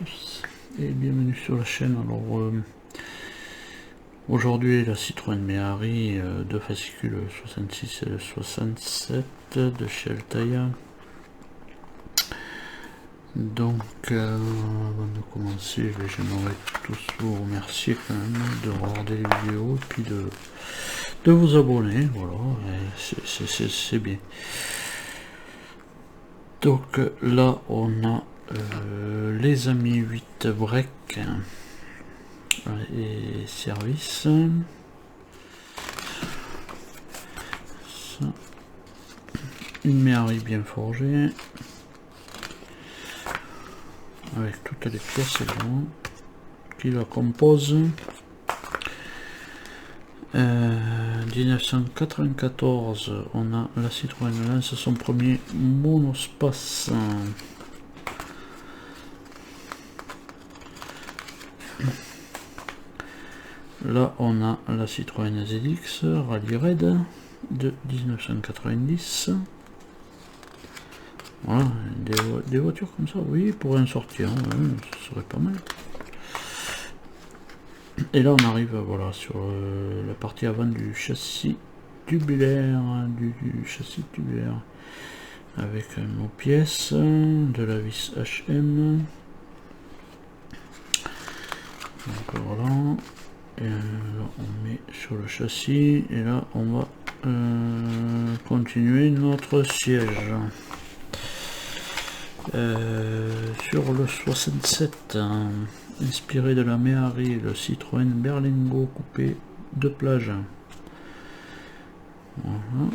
tous et bienvenue sur la chaîne. Alors aujourd'hui la Citroën Méhari, deux fascicules 66 et 67 de chez Altaïa. Donc avant de commencer, j'aimerais tous vous remercier quand même de regarder les vidéos et puis de vous abonner, voilà, c'est bien. Donc là on a les amis 8 break et service. Ça. Une Méhari bien forgée avec toutes les pièces qui la composent. 1994, on a la Citroën lance son premier monospace. Là on a la Citroën ZX Rally Raid de 1990. Voilà, des voitures comme ça, oui, pour en sortir, ouais, ce serait pas mal. Et là on arrive, voilà, sur la partie avant du châssis tubulaire, du châssis tubulaire, avec nos pièces, de la vis HM. Donc voilà, et là on met sur le châssis, et là on va continuer notre siège. Sur le 67, inspiré de la Méhari, le Citroën Berlingo coupé de plage. Voilà.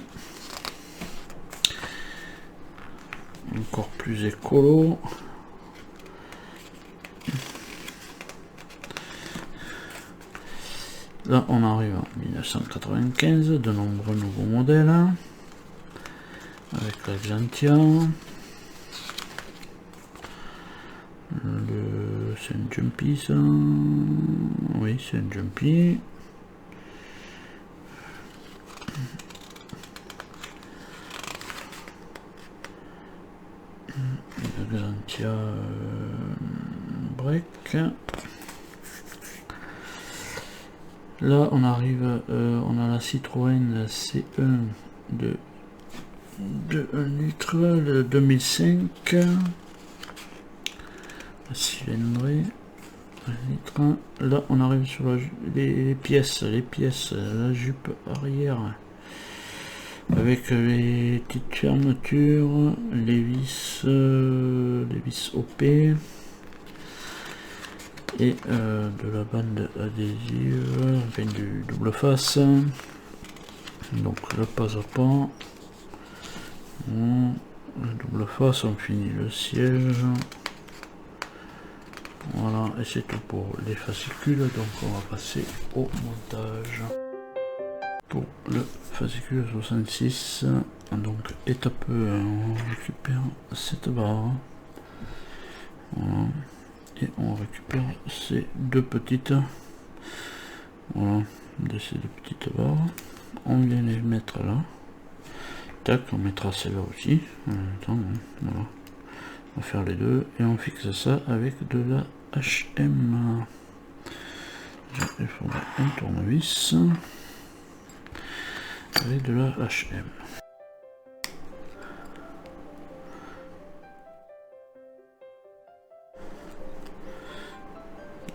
Encore plus écolo. Là on arrive en 1995, de nombreux nouveaux modèles avec la Xantia. C'est un Jumpy, ça. Oui, c'est un Jumpy. La Xantia break. Là on arrive, on a la Citroën C1 de 1 litre, le 2005. Cylindrée, 1 litre. Là on arrive sur les pièces, la jupe arrière avec les petites fermetures, les vis OP et de la bande adhésive, enfin du double face. Donc le pas à pas, le double face, on finit le siège. Voilà, et c'est tout pour les fascicules, donc on va passer au montage. Pour le fascicule 66, donc étape 1, on récupère cette barre. Voilà, et on récupère ces deux petites, voilà, de ces deux petites barres. On vient les mettre là. Tac, on mettra celle-là aussi. En même temps, voilà. On va faire les deux et on fixe ça avec de la HM. Il faudra un tournevis avec de la HM.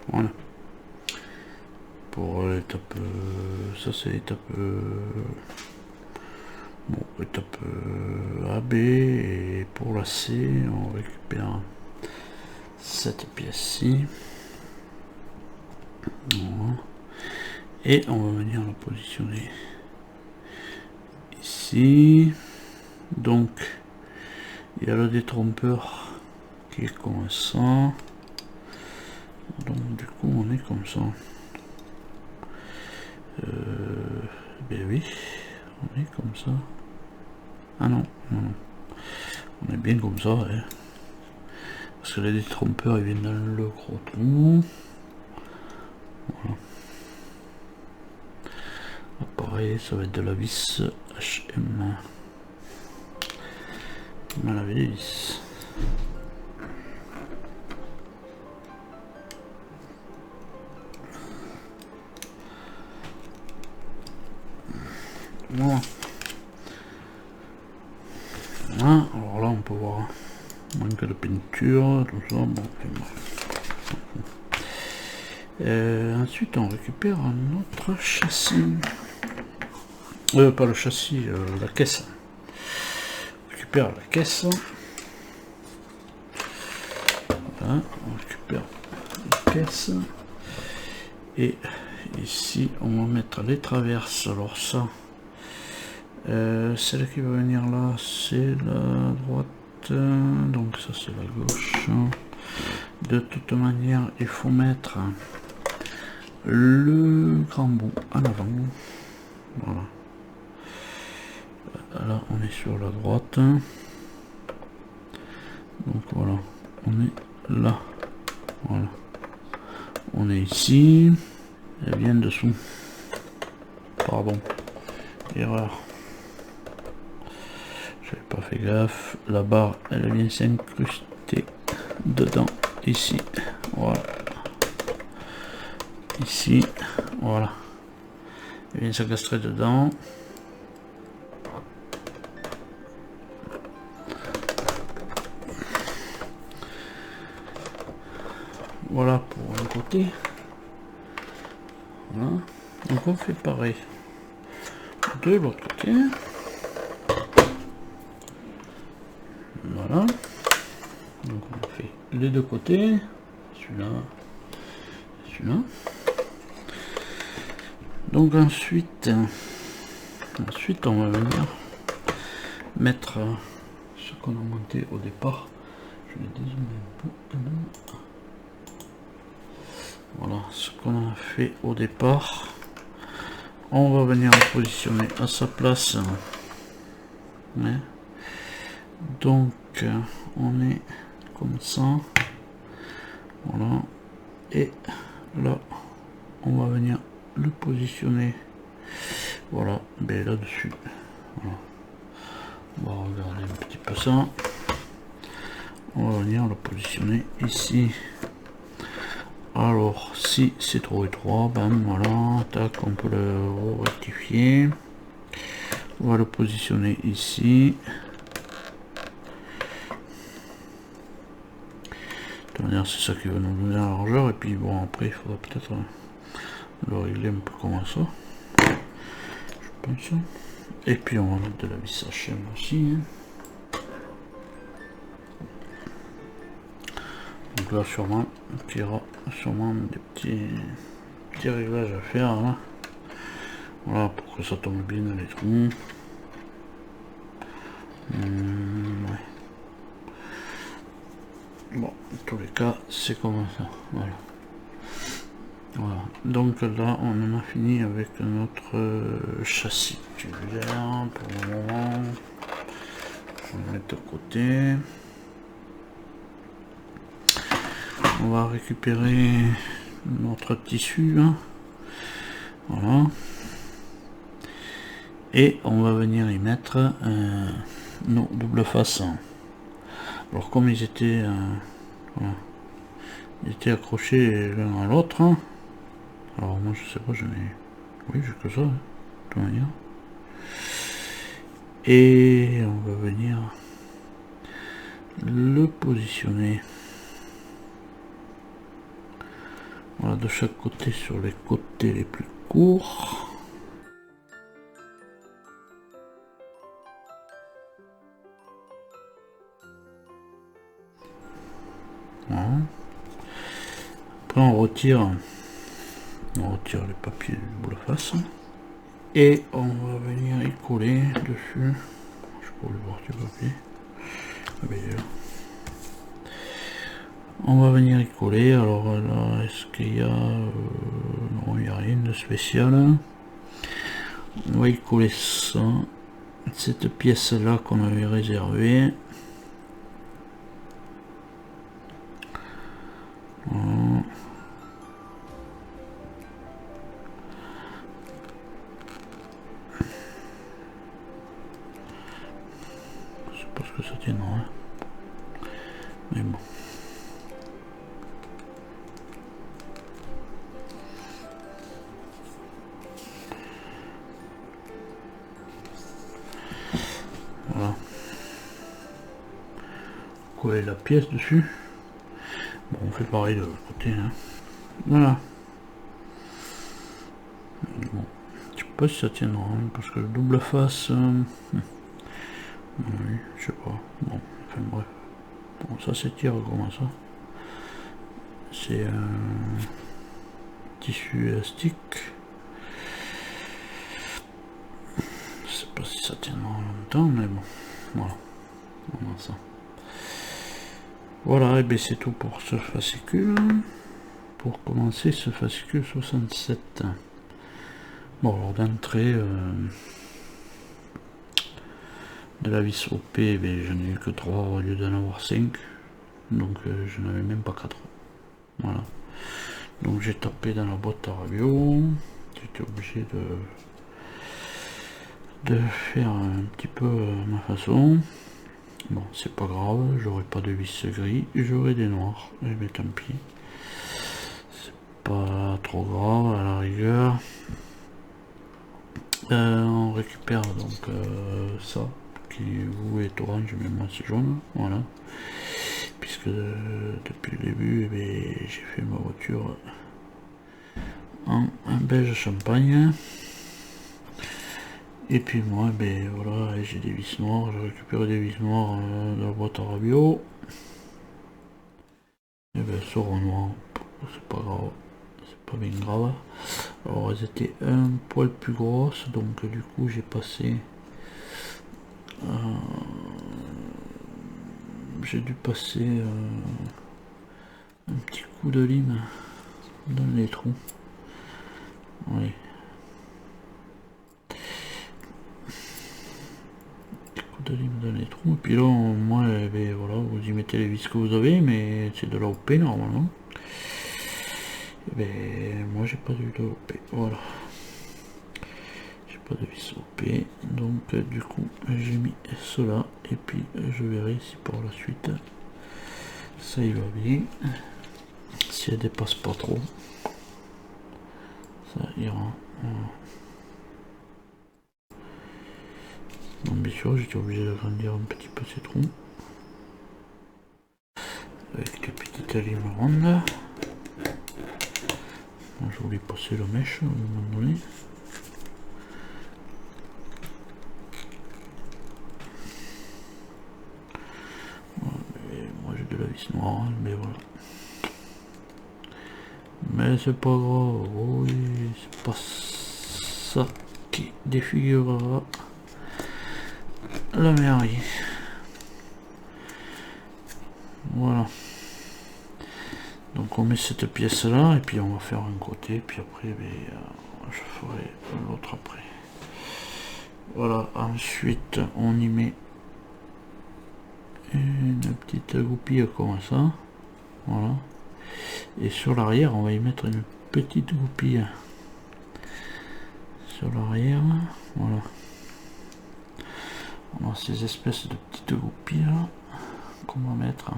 Voilà. Pour l'étape, ça c'est l'étape, bon, étape AB, et pour la C, on récupère cette pièce-ci. Voilà. Et on va venir la positionner ici. Donc il y a le détrompeur qui est comme ça. Donc du coup on est comme ça. Ben oui, on est comme ça. Ah non, non, non. On est bien comme ça, hein. Parce que les détrompeurs ils viennent dans le gros trou. Voilà. Là, pareil, ça va être de la vis HM. On a la vis. Voilà. Voilà. Alors là, on peut voir manque de peinture, tout ça. Bon, ensuite, on récupère notre châssis. Pas le châssis, la caisse. On récupère la caisse. Voilà, on récupère la caisse. Et ici, on va mettre les traverses. Alors ça, celle qui va venir là, c'est la droite. Donc ça, c'est la gauche. De toute manière, il faut mettre le grand bout en avant. Voilà. Là, on est sur la droite. Donc voilà, on est là. Voilà. On est ici. Elle vient dessous. Pardon. Erreur. J'avais pas fait gaffe. La barre, elle vient s'incruster dedans. Ici. Voilà. Ici. Voilà. Elle vient s'encastrer dedans. Voilà pour un côté. Voilà. Donc on fait pareil de l'autre côté. Voilà. Donc on fait les deux côtés. Celui-là. Celui-là. Donc ensuite on va venir mettre ce qu'on a monté au départ. Je vais dézoomer un peu quand même. Voilà ce qu'on a fait au départ. On va venir le positionner à sa place. Ouais. Donc on est comme ça. Voilà. Et là on va venir le positionner. Voilà, ben là-dessus. Voilà. On va regarder un petit peu ça. On va venir le positionner ici. Alors si c'est trop étroit, ben voilà, tac, on peut le rectifier. On va le positionner ici. De toute manière, c'est ça qui va nous donner la largeur. Et puis bon, après il faudra peut-être le régler un peu comme ça. Je pense. Et puis on va mettre de la vis à chaîne aussi. Donc là sûrement il y aura sûrement des petits réglages à faire là. Voilà, pour que ça tombe bien dans les trous. Ouais. Bon, en tous les cas c'est comme ça. Voilà. Voilà. Donc là on en a fini avec notre châssis tubulaire pour le moment. On va le mettre de côté. On va récupérer notre tissu, hein. Voilà, et on va venir y mettre nos double faces. Alors comme ils étaient voilà, ils étaient accrochés l'un à l'autre, hein. Alors moi je sais pas, je n'ai, oui j'ai que ça, hein, de toute manière. Et on va venir le positionner. Voilà, de chaque côté sur les côtés les plus courts. Voilà. Après on retire les papiers du bout de face. Et on va venir y coller dessus. Je peux le voir du papier. On va venir y coller. Alors là, est-ce qu'il y a... non, il n'y a rien de spécial. On va y coller ça. Cette pièce là qu'on avait réservée. Voilà. Je sais pas ce que ça tiendra. Hein. Mais bon. coller la pièce dessus. Bon, on fait pareil de l'autre côté, hein. Voilà. Bon, je sais pas si ça tiendra, hein, parce que le double face, oui, je sais pas. Bon, enfin bref. Bon, ça s'étire comment ça? C'est un tissu élastique. Je sais pas si ça tiendra longtemps, mais bon, voilà. On a ça. Voilà, et bien c'est tout pour ce fascicule. Pour commencer ce fascicule 67. Bon, alors d'entrée de la vis OP, ben, j'en ai eu que 3 au lieu d'en avoir 5. Donc je n'avais même pas 4. Voilà. Donc j'ai tapé dans la boîte à radio. J'étais obligé de faire un petit peu ma façon. Bon, c'est pas grave, j'aurai pas de vis gris, j'aurai des noirs. Et bien tant pis. C'est pas trop grave à la rigueur. On récupère donc ça qui vous est orange mais moi c'est jaune, voilà, puisque depuis le début j'ai fait ma voiture en un beige champagne. Et puis moi voilà, j'ai des vis noires, j'ai récupéré des vis noires de la boîte à radio. Et seront noir, c'est pas grave, c'est pas bien grave. Alors elles étaient un poil plus grosses, donc du coup j'ai passé j'ai dû passer un petit coup de lime dans les trous. Oui. Petit coup de lime dans les trous. Et puis là, moi, voilà, vous y mettez les vis que vous avez, mais c'est de l'AOP normalement. Et moi, j'ai pas du l'AOP. Voilà. J'ai pas de vis OP. Donc, du coup, j'ai mis cela. Et puis, je verrai si par la suite, ça y va bien. Si elle dépasse pas trop, ça ira. Voilà. Donc bien sûr j'étais obligé d'agrandir un petit peu ces trous avec des petites limes rondes. Je voulais passer la mèche à un moment donné. Voilà, moi j'ai de la vis noire, mais voilà. Mais c'est pas grave, oui, c'est pas ça qui défigurera la mairie. Voilà. Donc on met cette pièce là et puis on va faire un côté, puis après je ferai l'autre après. Voilà, ensuite on y met une petite goupille comme ça. Voilà. Et sur l'arrière on va y mettre une petite goupille. Sur l'arrière, voilà. On a ces espèces de petites goupilles là qu'on va mettre.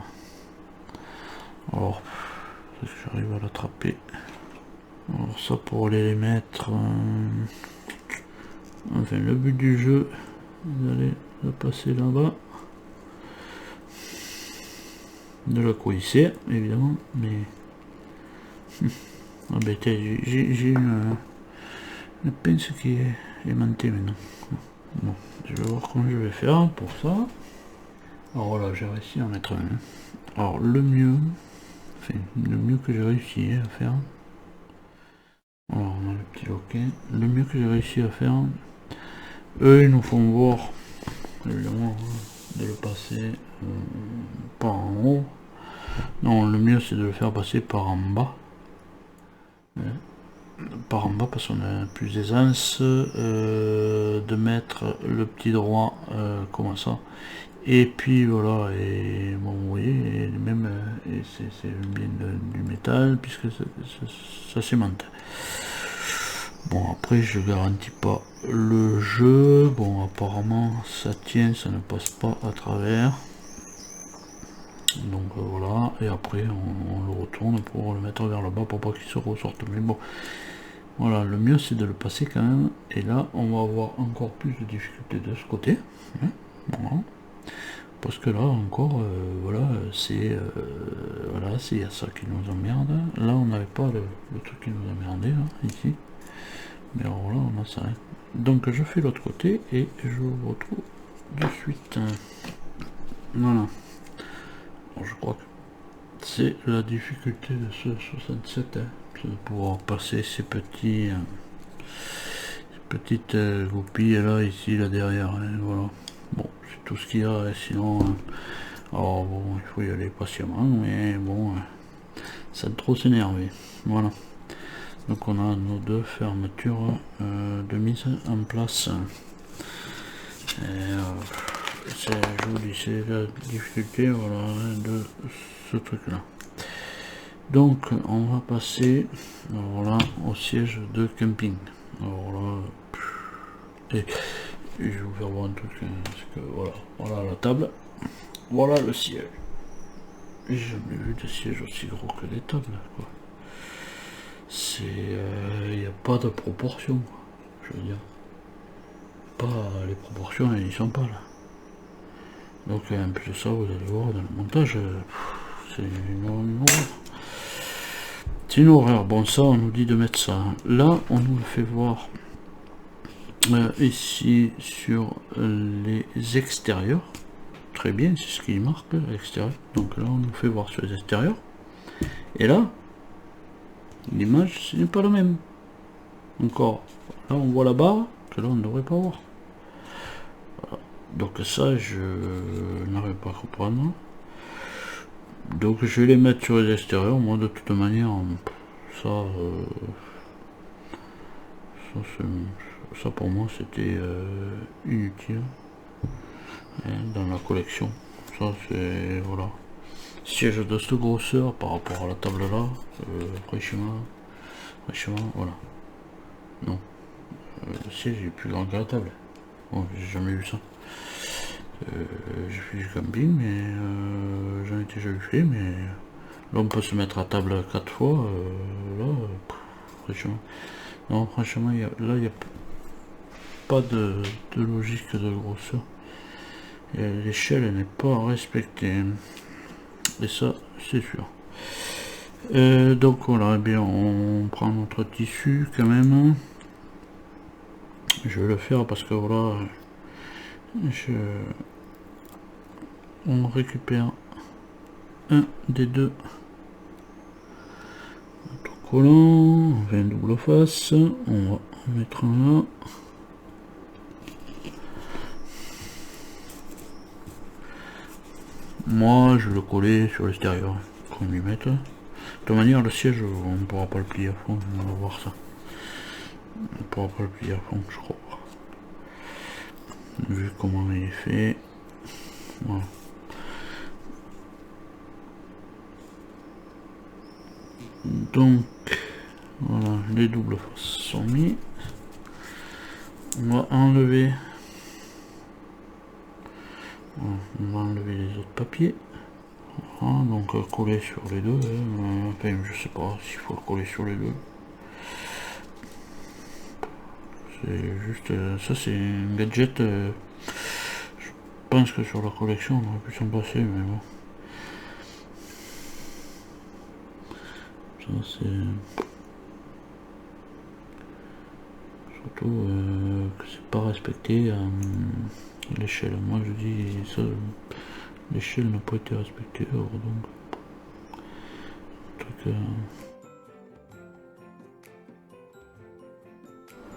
Alors, est-ce que j'arrive à l'attraper? Alors ça pour les mettre. Enfin, le but du jeu, vous allez la passer là-bas. De la colisser, évidemment, mais. Ah ben j'ai une pince qui est aimantée maintenant. Bon, je vais voir comment je vais faire pour ça. Alors voilà, j'ai réussi à en mettre un. Alors le mieux que j'ai réussi à faire. Alors on a le petit loquet. Le mieux que j'ai réussi à faire, eux ils nous font voir évidemment de le passer par en haut. Non, le mieux c'est de le faire passer par en bas. Par en bas parce qu'on a plus d'aisance de mettre le petit droit comme ça. Et puis voilà, et bon vous voyez, et même c'est bien du métal puisque ça s'aimante. Bon après je garantis pas le jeu, bon apparemment ça tient, ça ne passe pas à travers. Donc voilà, et après on le retourne pour le mettre vers le bas pour pas qu'il se ressorte. Mais bon, voilà, le mieux c'est de le passer quand même. Et là on va avoir encore plus de difficultés de ce côté. Voilà. parce que là encore, voilà, c'est voilà, c'est y a ça qui nous emmerde. Là, on n'avait pas le truc qui nous emmerdait, hein, ici. Mais alors là, on a ça. Hein. Donc, je fais l'autre côté et je vous retrouve de suite. Voilà. Bon, je crois que c'est la difficulté de ce 67, hein, c'est de pouvoir passer ces petits, petites goupilles là, ici, là derrière. Hein, voilà. Bon, c'est tout ce qu'il y a. Hein, sinon, alors bon, il faut y aller patiemment, mais bon, ça de trop s'énerver. Voilà. Donc on a nos deux fermetures de mise en place. Je vous dis, c'est la difficulté, voilà, de ce truc là. Donc on va passer, alors là, au siège de camping. Alors là, et je vais vous faire voir un truc, hein, parce que voilà la table, voilà le siège. J'ai jamais vu de siège aussi gros que les tables, quoi. C'est, il n'y a pas de proportion, quoi. Je veux dire, pas les proportions, elles n'y sont pas là. Donc en plus de ça, vous allez voir dans le montage, c'est une horreur. C'est une horreur. Bon, ça, on nous dit de mettre ça. Là, on nous le fait voir ici sur les extérieurs. Très bien, c'est ce qui marque à l'extérieur. Donc là, on nous fait voir sur les extérieurs. Et là, l'image, ce n'est pas la même. Encore, là, on voit la barre que là, on ne devrait pas voir. Voilà. Donc ça, je n'arrive pas à comprendre. Donc je vais les mettre sur les extérieurs. Moi, de toute manière, ça pour moi, c'était inutile dans la collection. Ça, c'est voilà. Siège de cette grosseur par rapport à la table là, franchement, voilà. Non, le siège est plus grand que la table. Bon, j'ai jamais vu ça. J'ai fait du camping, mais j'en ai déjà eu fait, mais là on peut se mettre à table 4 fois, là, franchement, non, franchement, là il n'y a pas de logique de grosseur. L'échelle n'est pas respectée, et ça, c'est sûr. Donc voilà, eh bien, on prend notre tissu quand même. Je vais le faire parce que voilà, on récupère un des deux autocollants, on fait un double face, on va en mettre un là. Moi je vais le coller sur l'extérieur, qu'on lui mette. De toute manière le siège on ne pourra pas le plier à fond, on va voir ça. On ne pourra pas le plier à fond, je crois. Vu comment il est fait. Voilà. Donc voilà, les doubles faces sont mis. On va enlever. Voilà, on va enlever les autres papiers. Voilà, donc coller sur les deux. Enfin, je sais pas s'il faut le coller sur les deux. C'est juste ça, c'est un gadget. Je pense que sur la collection on aurait pu s'en passer, mais bon. Ça c'est surtout que c'est pas respecté à l'échelle. Moi je dis ça, l'échelle n'a pas été respectée, alors donc truc,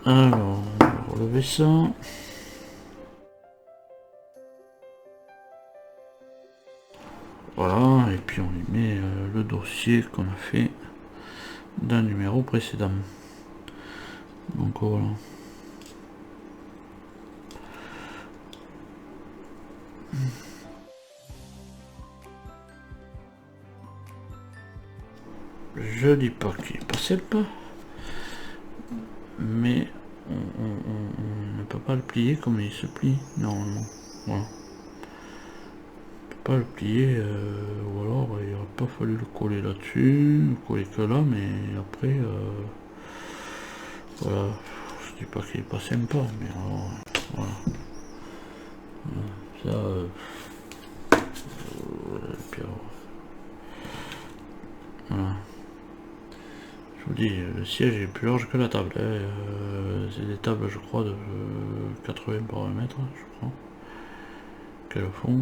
alors on va relever ça. Voilà, et puis on y met le dossier qu'on a fait d'un numéro précédent. Donc voilà. Je dis pas qu'il est pas simple, mais on ne peut pas le plier comme il se plie normalement. Voilà. On peut pas le plier, ou alors il n'aurait pas fallu le coller là-dessus, le coller que là, mais après, voilà. Je dis pas qu'il est pas sympa, mais alors, voilà. Ça, vous dis, le siège est plus large que la table. Hein. C'est des tables, je crois, de 80 par 1 mètre, je crois, qu'elles font.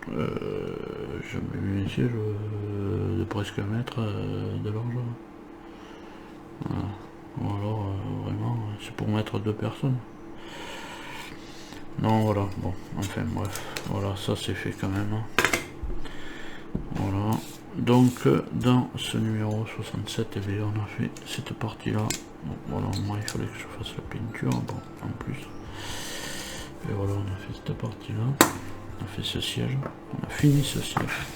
J'ai mis un siège de presque 1 mètre de large. Voilà. Ou alors, vraiment, c'est pour mettre 2 personnes. Non, voilà, bon, enfin, bref. Voilà, ça c'est fait quand même. Voilà. Donc, dans ce numéro 67, eh bien, on a fait cette partie-là. Donc, voilà, moi, il fallait que je fasse la peinture, bon, en plus. Et voilà, on a fait cette partie-là. On a fait ce siège. On a fini ce siège.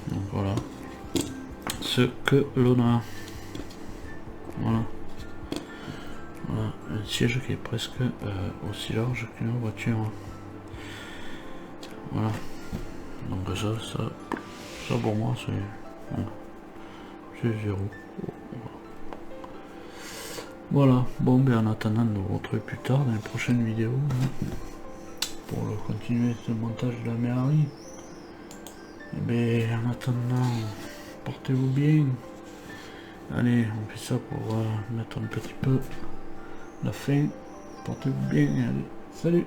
Donc, voilà. Ce que l'on a. Voilà. Voilà, un siège qui est presque aussi large qu'une voiture. Voilà. Donc ça pour moi c'est 0. Voilà. Bon, ben en attendant de vous retrouver plus tard dans les prochaines vidéos pour continuer ce montage de la mairie. Et ben en attendant, portez-vous bien. Allez, on fait ça pour mettre un petit peu la fin. Portez-vous bien. Allez, salut.